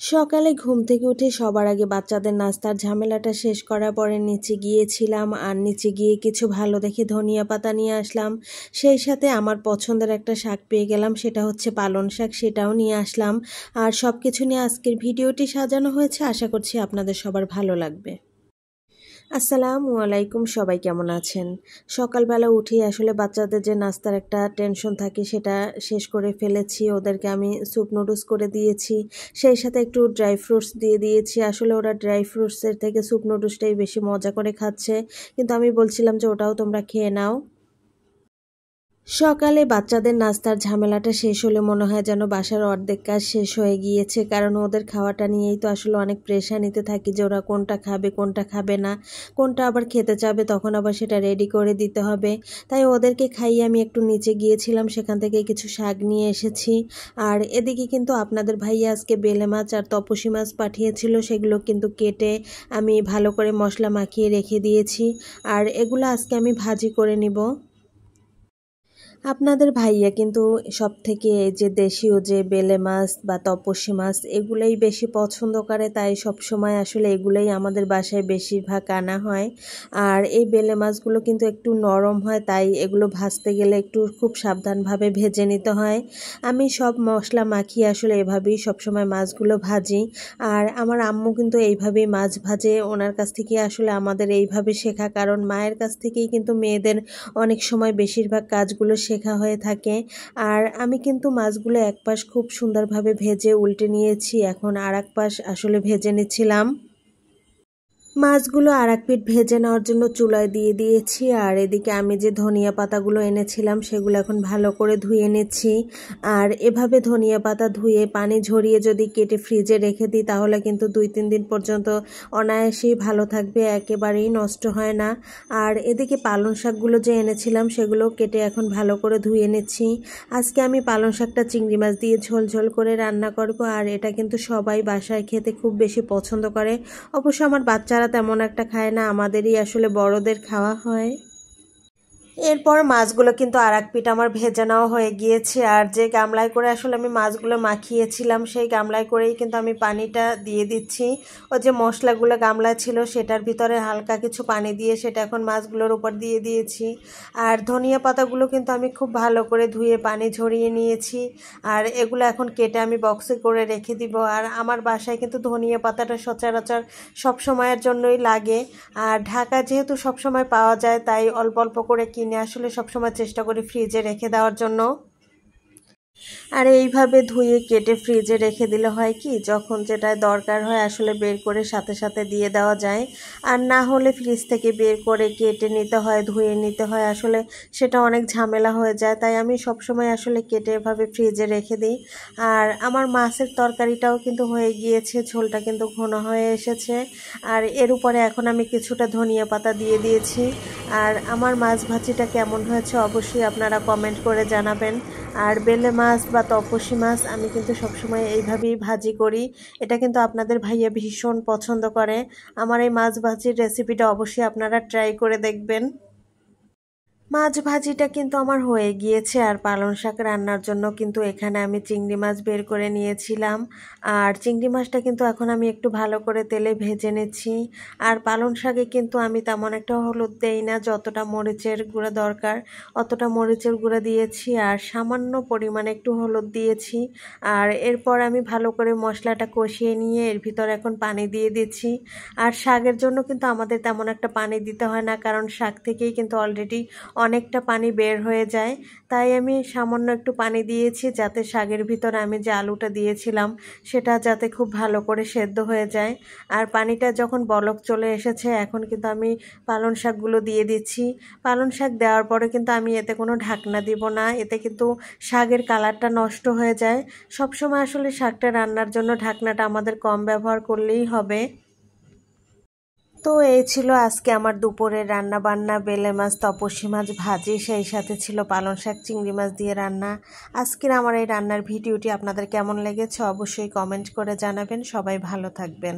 সকালে ঘুম থেকে উঠে সবার আগে বাচ্চাদের নাস্তার ঝামেলাটা শেষ করার পরে নিচে গিয়েছিলাম, আর নিচে গিয়ে কিছু ভালো দেখে ধনিয়া পাতা নিয়ে আসলাম। সেই সাথে আমার পছন্দের একটা শাক পেয়ে গেলাম, সেটা হচ্ছে পালং শাক, সেটাও নিয়ে আসলাম। আর সব কিছু নিয়ে আজকের ভিডিওটি সাজানো হয়েছে, আশা করছি আপনাদের সবার ভালো লাগবে। আসসালামু আলাইকুম, সবাই কেমন আছেন? সকালবেলা উঠেই আসলে বাচ্চাদের যে নাস্তার একটা টেনশন থাকে সেটা শেষ করে ফেলেছি। ওদেরকে আমি স্যুপ নুডলস করে দিয়েছি, সেই সাথে একটু ড্রাই ফ্রুটস দিয়ে দিয়েছি। আসলে ওরা ড্রাই ফ্রুটসের থেকে স্যুপ নুডলসটাই বেশি মজা করে খাচ্ছে, কিন্তু আমি বলছিলাম যে ওটাও তোমরা খেয়ে নাও। সকালে বাচ্চাদের নাস্তার ঝামেলাটা শেষ হলে মনে হয় যেন বাসার অর্ধেক কাজ শেষ হয়ে গিয়েছে, কারণ ওদের খাওয়াটা নিয়েই তো আসলে অনেক প্রেশার নিতে থাকি যে ওরা কোনটা খাবে কোনটা খাবে না, কোনটা আবার খেতে চাবে, তখন আবার সেটা রেডি করে দিতে হবে। তাই ওদেরকে খাইয়ে আমি একটু নিচে গিয়েছিলাম, সেখান থেকে কিছু শাক নিয়ে এসেছি। আর এদিকে কিন্তু আপনাদের ভাইয়া আজকে বেলে মাছ আর তপসী মাছ পাঠিয়েছিল, সেগুলো কিন্তু কেটে আমি ভালো করে মশলা মাখিয়ে রেখে দিয়েছি। আর এগুলো আজকে আমি ভাজি করে নিব। আপনাদের ভাইয়া কিন্তু সব থেকে এই যে দেশীয় যে বেলে মাছ বা তপসী মাছ এগুলোই বেশি পছন্দ করে, তাই সব সময় আসলে এগুলোই আমাদের বাসায় বেশিরভাগ আনা হয়। আর এই বেলে মাছগুলো কিন্তু একটু নরম হয়, তাই এগুলো ভাজতে গেলে একটু খুব সাবধানভাবে ভেজে নিতে হয়। আমি সব মশলা মাখিয়ে আসলে এভাবেই সবসময় মাছগুলো ভাজি। আর আমার আম্মু কিন্তু এইভাবেই মাছ ভাজে, ওনার কাছ থেকে আসলে আমাদের এইভাবে শেখা, কারণ মায়ের কাছ থেকেই কিন্তু মেয়েদের অনেক সময় বেশিরভাগ কাজগুলো শেখা হয়ে থাকে। আর আমি কিন্তু মাছগুলো এক পাশ খুব সুন্দরভাবে ভেজে উল্টে নিয়েছি, এখন আর এক পাশ আসলে ভেজে নিচ্ছিলাম। মাছগুলো আর এক পিঠ ভেজে নেওয়ার জন্য চুলায় দিয়ে দিয়েছি। আর এদিকে আমি যে ধনিয়া পাতাগুলো এনেছিলাম সেগুলো এখন ভালো করে ধুয়ে নিচ্ছি। আর এভাবে ধনিয়া পাতা ধুয়ে পানি ঝরিয়ে যদি কেটে ফ্রিজে রেখে দিই তাহলে কিন্তু 2-3 দিন পর্যন্ত অনায়াসেই ভালো থাকবে, একেবারেই নষ্ট হয় না। আর এদিকে পালং শাকগুলো যে এনেছিলাম সেগুলো কেটে এখন ভালো করে ধুয়ে নিচ্ছি। আজকে আমি পালং শাকটা চিংড়ি মাছ দিয়ে ঝোল ঝোল করে রান্না করব। আর এটা কিন্তু সবাই বাসায় খেতে খুব বেশি পছন্দ করে। অবশ্য আমার বাচ্চারা তেমন একটা খায় না, আমাদেরই আসলে বড়দের খাওয়া হয়। এরপর মাছগুলো কিন্তু আর এক পিঠ আমার ভেজে নেওয়া হয়ে গিয়েছে। আর যে গামলায় করে আসলে আমি মাছগুলো মাখিয়েছিলাম সেই গামলায় করেই কিন্তু আমি পানিটা দিয়ে দিচ্ছি। ওই যে মশলাগুলো গামলায় ছিল সেটার ভিতরে হালকা কিছু পানি দিয়ে সেটা এখন মাছগুলোর উপর দিয়ে দিয়েছি। আর ধনিয়া পাতাগুলো কিন্তু আমি খুব ভালো করে ধুয়ে পানি ঝরিয়ে নিয়েছি। আর এগুলো এখন কেটে আমি বক্সে করে রেখে দিব। আর আমার বাসায় কিন্তু ধনিয়া পাতাটা সচরাচর সব সময়ের জন্যই লাগে। আর ঢাকা যেহেতু সব সময় পাওয়া যায় তাই অল্প অল্প করে কিনে আসলে সবসময় চেষ্টা করি ফ্রিজে রেখে দেওয়ার জন্য। আর এইভাবে ধুয়ে কেটে ফ্রিজে রেখে দিলে হয় কি, যখন যেটা দরকার হয় আসলে বের করে সাথে সাথে দিয়ে দেওয়া যায়। আর না হলে ফ্রিজ থেকে বের করে কেটে নিতে হয়, ধুয়ে নিতে হয়, আসলে সেটা অনেক ঝামেলা হয়ে যায়। তাই আমি সবসময় আসলে কেটে এভাবে ফ্রিজে রেখে দিই। আর আমার মাছের তরকারিটাও কিন্তু হয়ে গিয়েছে, ঝোলটা কিন্তু ঘন হয়ে এসেছে। আর এর উপরে এখন আমি কিছুটা ধনিয়া পাতা দিয়ে দিয়েছি। আর আমার মাছ ভাজিটা কেমন হয়েছে অবশ্যই আপনারা কমেন্ট করে জানাবেন। আর বেলে মাছ বা তপসী মাছ আমি কিন্তু সবসময় এইভাবেই ভাজি করি, এটা কিন্তু আপনাদের ভাইয়া ভীষণ পছন্দ করে। আমার এই মাছ ভাজির রেসিপিটা অবশ্যই আপনারা ট্রাই করে দেখবেন। মাছ ভাজিটা কিন্তু আমার হয়ে গিয়েছে। আর পালং শাক রান্নার জন্য কিন্তু এখানে আমি চিংড়ি মাছ বের করে নিয়েছিলাম। আর চিংড়ি মাছটা কিন্তু এখন আমি একটু ভালো করে তেলে ভেজে নিচ্ছি। আর পালং শাকে কিন্তু আমি তেমন একটা হলুদ দেই না, যতটা মরিচের গুঁড়া দরকার অতটা মরিচের গুঁড়া দিয়েছি, আর সামান্য পরিমাণে একটু হলুদ দিয়েছি। আর এরপর আমি ভালো করে মশলাটা কষিয়ে নিয়ে এর ভিতর এখন পানি দিয়ে দিচ্ছি। আর শাকের জন্য কিন্তু আমাদের তেমন একটা পানি দিতে হয় না, কারণ শাক থেকেই কিন্তু অলরেডি অনেকটা পানি বের হয়ে যায়। তাই আমি সামান্য একটু পানি দিয়েছি যাতে শাকের ভিতরে আমি যে আলুটা দিয়েছিলাম সেটা যাতে খুব ভালো করে সেদ্ধ হয়ে যায়। আর পানিটা যখন বলক চলে এসেছে এখন কিন্তু আমি পালং শাকগুলো দিয়ে দিচ্ছি। পালং শাক দেওয়ার পরে কিন্তু আমি এতে কোনো ঢাকনা দিব না, এতে কিন্তু শাকের কালারটা নষ্ট হয়ে যায়। সবসময় আসলে শাকটা রান্নার জন্য ঢাকনাটা আমাদের কম ব্যবহার করলেই হবে। তো এই ছিল আজকে আমার দুপুরের রান্না বান্না, বেলে মাছ তপসী মাছ ভাজি, সেই সাথে ছিল পালং শাক চিংড়ি মাছ দিয়ে রান্না। আজকের আমার এই রান্নার ভিডিওটি আপনাদের কেমন লেগেছে অবশ্যই কমেন্ট করে জানাবেন। সবাই ভালো থাকবেন।